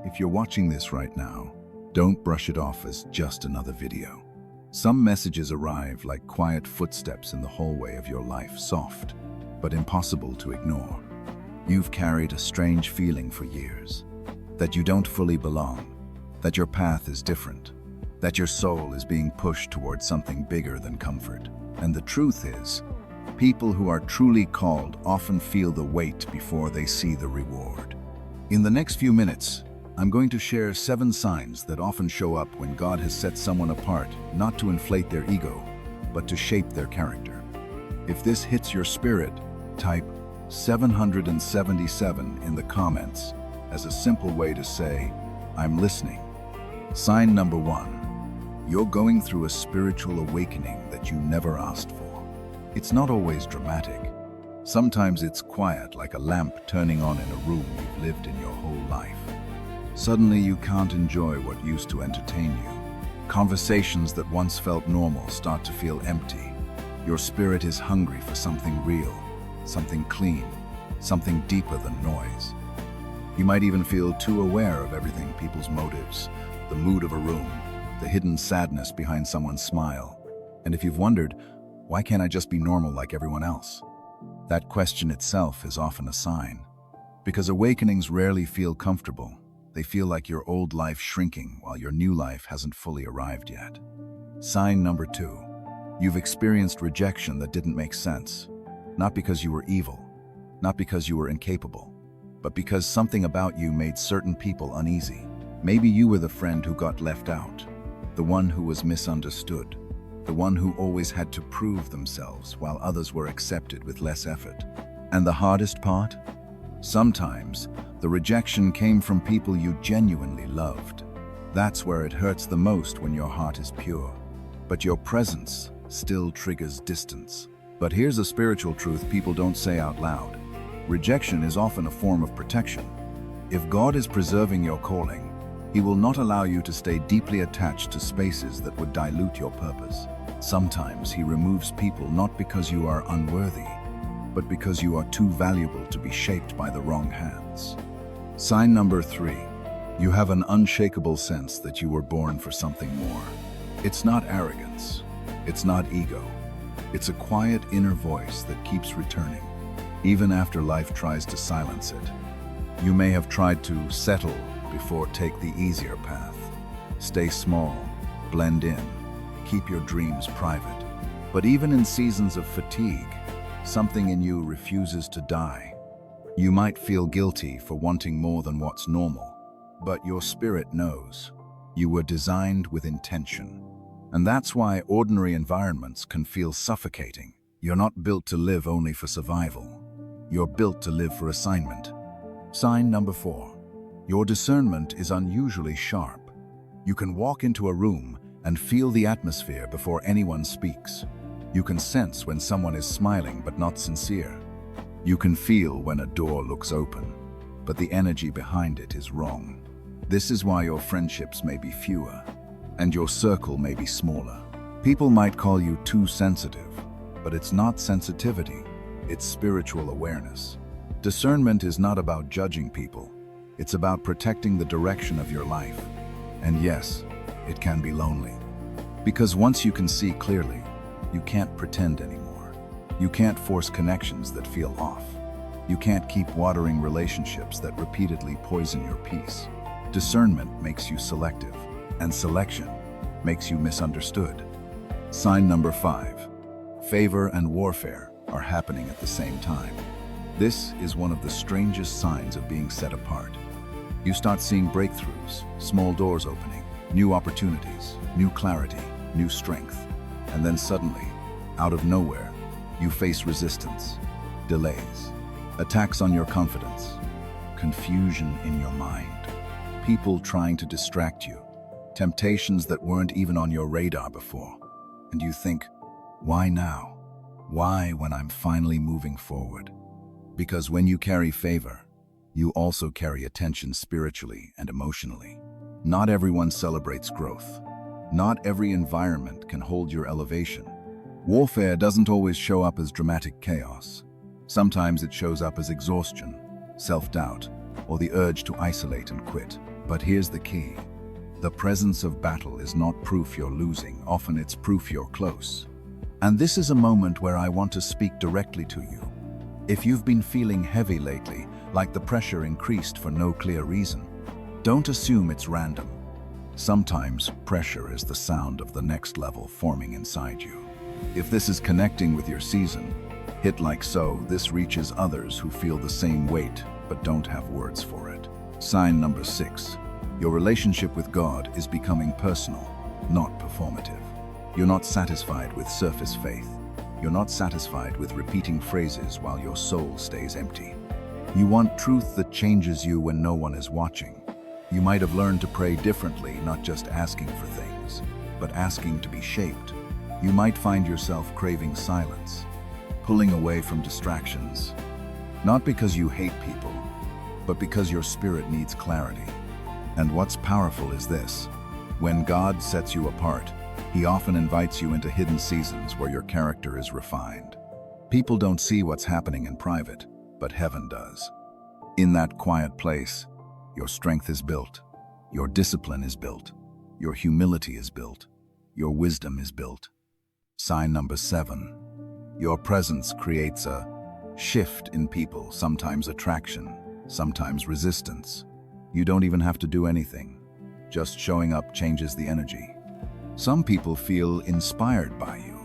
if you're watching this right now, don't brush it off as just another video. Some messages arrive like quiet footsteps in the hallway of your life, soft, but impossible to ignore. You've carried a strange feeling for years, that you don't fully belong, that your path is different, that your soul is being pushed towards something bigger than comfort. And the truth is, people who are truly called often feel the weight before they see the reward. In the next few minutes, I'm going to share 7 signs that often show up when God has set someone apart, not to inflate their ego, but to shape their character. If this hits your spirit, type 777 in the comments as a simple way to say, I'm listening. Sign number 1. You're going through a spiritual awakening that you never asked for. It's not always dramatic. Sometimes it's quiet, like a lamp turning on in a room you've lived in your whole life. Suddenly you can't enjoy what used to entertain you. Conversations that once felt normal start to feel empty. Your spirit is hungry for something real, something clean, something deeper than noise. You might even feel too aware of everything, people's motives, the mood of a room, the hidden sadness behind someone's smile. And if you've wondered, why can't I just be normal like everyone else? That question itself is often a sign. Because awakenings rarely feel comfortable. They feel like your old life shrinking while your new life hasn't fully arrived yet. Sign number 2. You've experienced rejection that didn't make sense. Not because you were evil, not because you were incapable, but because something about you made certain people uneasy. Maybe you were the friend who got left out, the one who was misunderstood, the one who always had to prove themselves while others were accepted with less effort. And the hardest part? Sometimes, the rejection came from people you genuinely loved. That's where it hurts the most when your heart is pure. But your presence still triggers distance. But here's a spiritual truth people don't say out loud. Rejection is often a form of protection. If God is preserving your calling, He will not allow you to stay deeply attached to spaces that would dilute your purpose. Sometimes He removes people not because you are unworthy, but because you are too valuable to be shaped by the wrong hands. Sign number 3. You have an unshakable sense that you were born for something more. It's not arrogance. It's not ego. It's a quiet inner voice that keeps returning, even after life tries to silence it. You may have tried to settle before take the easier path. Stay small, blend in, keep your dreams private. But even in seasons of fatigue, something in you refuses to die. You might feel guilty for wanting more than what's normal, but your spirit knows. You were designed with intention. And that's why ordinary environments can feel suffocating. You're not built to live only for survival. You're built to live for assignment. Sign number 4. Your discernment is unusually sharp. You can walk into a room and feel the atmosphere before anyone speaks. You can sense when someone is smiling but not sincere. You can feel when a door looks open, but the energy behind it is wrong. This is why your friendships may be fewer, and your circle may be smaller. People might call you too sensitive, but it's not sensitivity, it's spiritual awareness. Discernment is not about judging people, it's about protecting the direction of your life. And yes, it can be lonely. Because once you can see clearly, you can't pretend anymore. You can't force connections that feel off. You can't keep watering relationships that repeatedly poison your peace. Discernment makes you selective, and selection makes you misunderstood. Sign number 5. Favor and warfare are happening at the same time. This is one of the strangest signs of being set apart. You start seeing breakthroughs, small doors opening, new opportunities, new clarity, new strength. And then suddenly, out of nowhere, you face resistance, delays, attacks on your confidence, confusion in your mind, people trying to distract you, temptations that weren't even on your radar before. And you think, why now? Why when I'm finally moving forward? Because when you carry favor, you also carry attention spiritually and emotionally. Not everyone celebrates growth. Not every environment can hold your elevation. Warfare doesn't always show up as dramatic chaos. Sometimes it shows up as exhaustion, self-doubt, or the urge to isolate and quit. But here's the key. The presence of battle is not proof you're losing, often it's proof you're close. And this is a moment where I want to speak directly to you. If you've been feeling heavy lately, like the pressure increased for no clear reason, don't assume it's random. Sometimes pressure is the sound of the next level forming inside you. If this is connecting with your season, hit like so. This reaches others who feel the same weight but don't have words for it. Sign number 6. Your relationship with God is becoming personal, not performative. You're not satisfied with surface faith. You're not satisfied with repeating phrases while your soul stays empty. You want truth that changes you when no one is watching. You might have learned to pray differently, not just asking for things, but asking to be shaped. You might find yourself craving silence, pulling away from distractions, not because you hate people, but because your spirit needs clarity. And what's powerful is this: when God sets you apart, He often invites you into hidden seasons where your character is refined. People don't see what's happening in private, but heaven does. In that quiet place, your strength is built, your discipline is built, your humility is built, your wisdom is built. Sign number 7. Your presence creates a shift in people, sometimes attraction, sometimes resistance. You don't even have to do anything. Just showing up changes the energy. Some people feel inspired by you,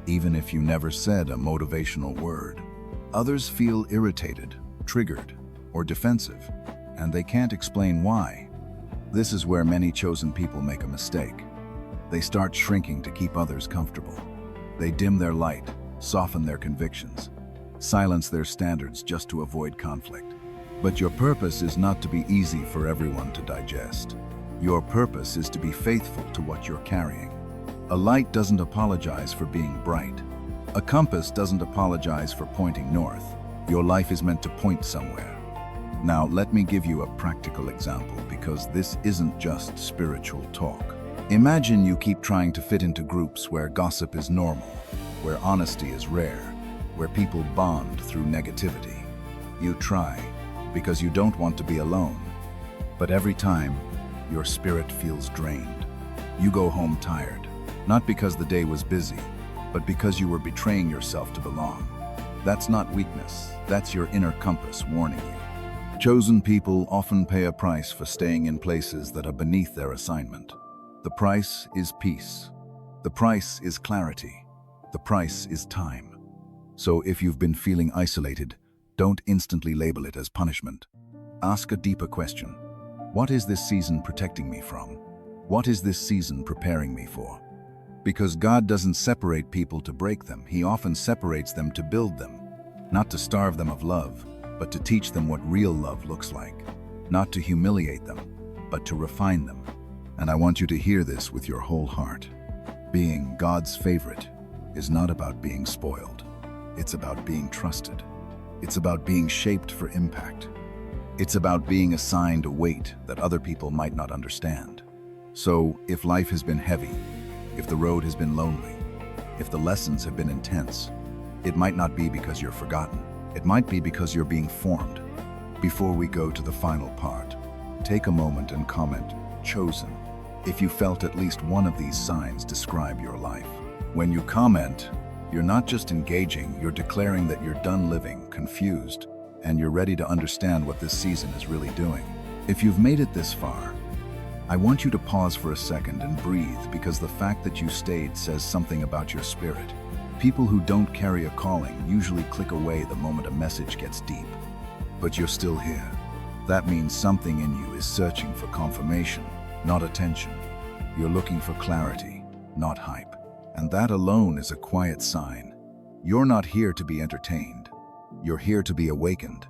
even if you never said a motivational word. Others feel irritated, triggered, or defensive, and they can't explain why. This is where many chosen people make a mistake. They start shrinking to keep others comfortable. They dim their light, soften their convictions, silence their standards just to avoid conflict. But your purpose is not to be easy for everyone to digest. Your purpose is to be faithful to what you're carrying. A light doesn't apologize for being bright. A compass doesn't apologize for pointing north. Your life is meant to point somewhere. Now, let me give you a practical example, because this isn't just spiritual talk. Imagine you keep trying to fit into groups where gossip is normal, where honesty is rare, where people bond through negativity. You try, because you don't want to be alone. But every time, your spirit feels drained. You go home tired, not because the day was busy, but because you were betraying yourself to belong. That's not weakness, that's your inner compass warning you. Chosen people often pay a price for staying in places that are beneath their assignment. The price is peace. The price is clarity. The price is time. So if you've been feeling isolated, don't instantly label it as punishment. Ask a deeper question. What is this season protecting me from? What is this season preparing me for? Because God doesn't separate people to break them. He often separates them to build them. Not to starve them of love, but to teach them what real love looks like. Not to humiliate them, but to refine them. And I want you to hear this with your whole heart. Being God's favorite is not about being spoiled. It's about being trusted. It's about being shaped for impact. It's about being assigned a weight that other people might not understand. So, if life has been heavy, if the road has been lonely, if the lessons have been intense, it might not be because you're forgotten. It might be because you're being formed. Before we go to the final part, take a moment and comment, "Chosen," if you felt at least one of these signs describe your life. When you comment, you're not just engaging, you're declaring that you're done living confused, and you're ready to understand what this season is really doing. If you've made it this far, I want you to pause for a second and breathe, because the fact that you stayed says something about your spirit. People who don't carry a calling usually click away the moment a message gets deep. But you're still here. That means something in you is searching for confirmation, not attention. You're looking for clarity, not hype. And that alone is a quiet sign. You're not here to be entertained. You're here to be awakened.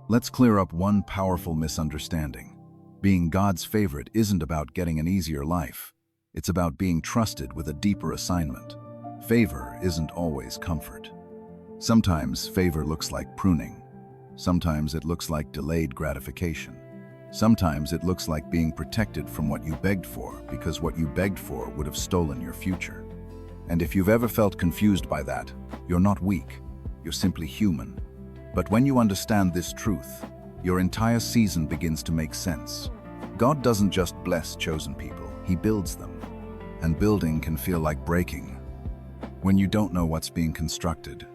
Let's clear up one powerful misunderstanding. Being God's favorite isn't about getting an easier life. It's about being trusted with a deeper assignment. Favor isn't always comfort. Sometimes favor looks like pruning. Sometimes it looks like delayed gratification. Sometimes it looks like being protected from what you begged for, because what you begged for would have stolen your future. And if you've ever felt confused by that, you're not weak. You're simply human. But when you understand this truth, your entire season begins to make sense. God doesn't just bless chosen people, He builds them. And building can feel like breaking when you don't know what's being constructed.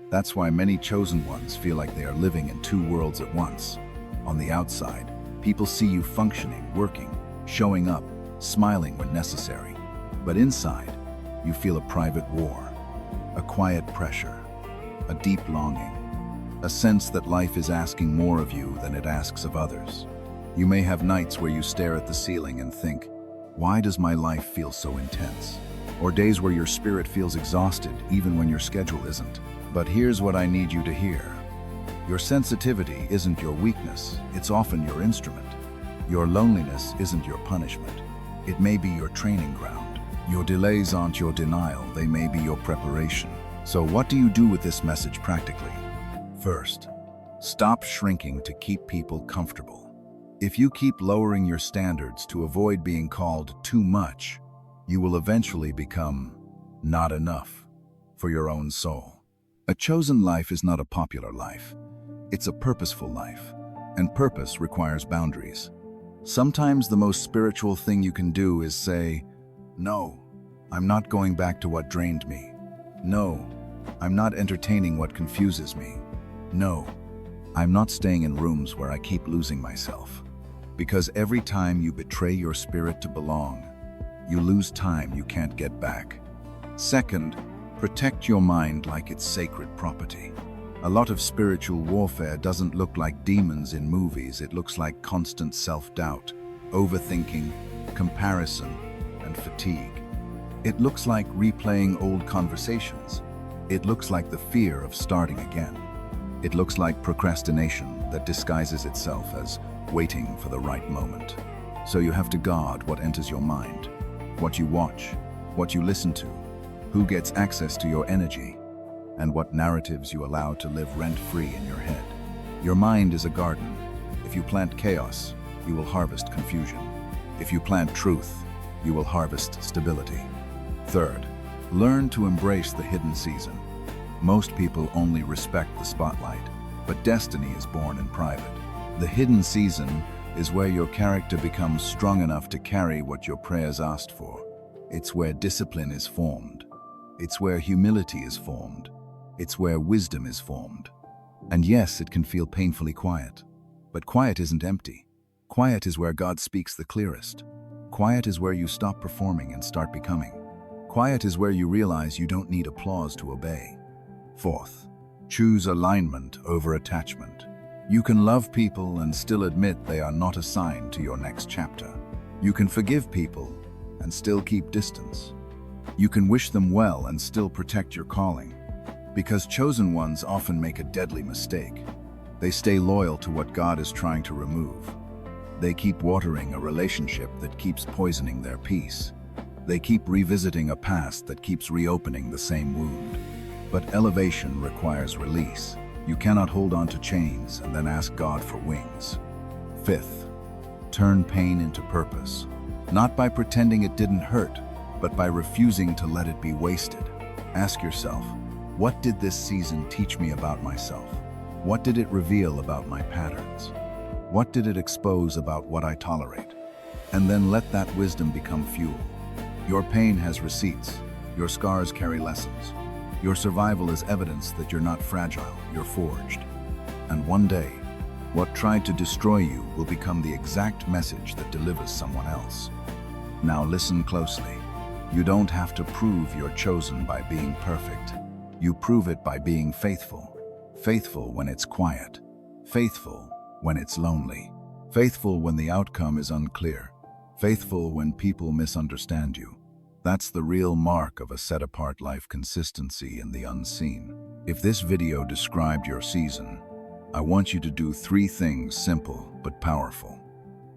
That's why many chosen ones feel like they are living in two worlds at once. On the outside, people see you functioning, working, showing up, smiling when necessary. But inside, you feel a private war, a quiet pressure, a deep longing, a sense that life is asking more of you than it asks of others. You may have nights where you stare at the ceiling and think, why does my life feel so intense? Or days where your spirit feels exhausted even when your schedule isn't. But here's what I need you to hear. Your sensitivity isn't your weakness, it's often your instrument. Your loneliness isn't your punishment. It may be your training ground. Your delays aren't your denial, they may be your preparation. So what do you do with this message practically? First, stop shrinking to keep people comfortable. If you keep lowering your standards to avoid being called too much, you will eventually become not enough for your own soul. A chosen life is not a popular life. It's a purposeful life, and purpose requires boundaries. Sometimes the most spiritual thing you can do is say, no, I'm not going back to what drained me. No, I'm not entertaining what confuses me. No, I'm not staying in rooms where I keep losing myself. Because every time you betray your spirit to belong, you lose time you can't get back. Second, protect your mind like it's sacred property. A lot of spiritual warfare doesn't look like demons in movies, it looks like constant self-doubt, overthinking, comparison, and fatigue. It looks like replaying old conversations. It looks like the fear of starting again. It looks like procrastination that disguises itself as waiting for the right moment. So you have to guard what enters your mind, what you watch, what you listen to, who gets access to your energy, and what narratives you allow to live rent-free in your head. Your mind is a garden. If you plant chaos, you will harvest confusion. If you plant truth, you will harvest stability. Third, learn to embrace the hidden season. Most people only respect the spotlight, but destiny is born in private. The hidden season is where your character becomes strong enough to carry what your prayers asked for. It's where discipline is formed. It's where humility is formed. It's where wisdom is formed. And yes, it can feel painfully quiet. But quiet isn't empty. Quiet is where God speaks the clearest. Quiet is where you stop performing and start becoming. Quiet is where you realize you don't need applause to obey. Fourth, choose alignment over attachment. You can love people and still admit they are not assigned to your next chapter. You can forgive people and still keep distance. You can wish them well and still protect your calling. Because chosen ones often make a deadly mistake. They stay loyal to what God is trying to remove. They keep watering a relationship that keeps poisoning their peace. They keep revisiting a past that keeps reopening the same wound. But elevation requires release. You cannot hold on to chains and then ask God for wings. Fifth, turn pain into purpose. Not by pretending it didn't hurt, but by refusing to let it be wasted. Ask yourself, what did this season teach me about myself? What did it reveal about my patterns? What did it expose about what I tolerate? And then let that wisdom become fuel. Your pain has receipts. Your scars carry lessons. Your survival is evidence that you're not fragile, you're forged. And one day, what tried to destroy you will become the exact message that delivers someone else. Now listen closely. You don't have to prove you're chosen by being perfect. You prove it by being faithful. Faithful when it's quiet. Faithful when it's lonely. Faithful when the outcome is unclear. Faithful when people misunderstand you. That's the real mark of a set-apart life: consistency in the unseen. If this video described your season, I want you to do 3 things, simple but powerful.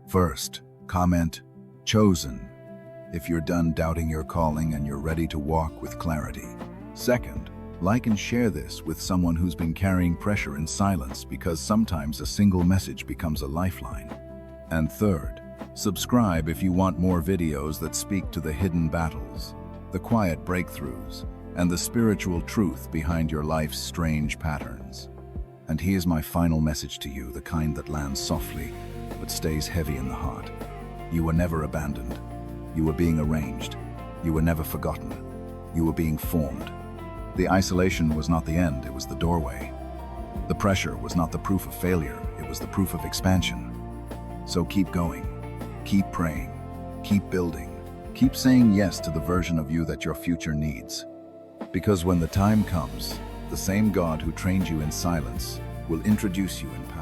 First, comment "Chosen" if you're done doubting your calling and you're ready to walk with clarity. Second, like and share this with someone who's been carrying pressure in silence, because sometimes a single message becomes a lifeline. And third, subscribe if you want more videos that speak to the hidden battles, the quiet breakthroughs, and the spiritual truth behind your life's strange patterns. And here's my final message to you, the kind that lands softly but stays heavy in the heart. You were never abandoned. You were being arranged. You were never forgotten. You were being formed. The isolation was not the end, it was the doorway. The pressure was not the proof of failure, it was the proof of expansion. So keep going, keep praying, keep building, keep saying yes to the version of you that your future needs. Because when the time comes, the same God who trained you in silence will introduce you in power.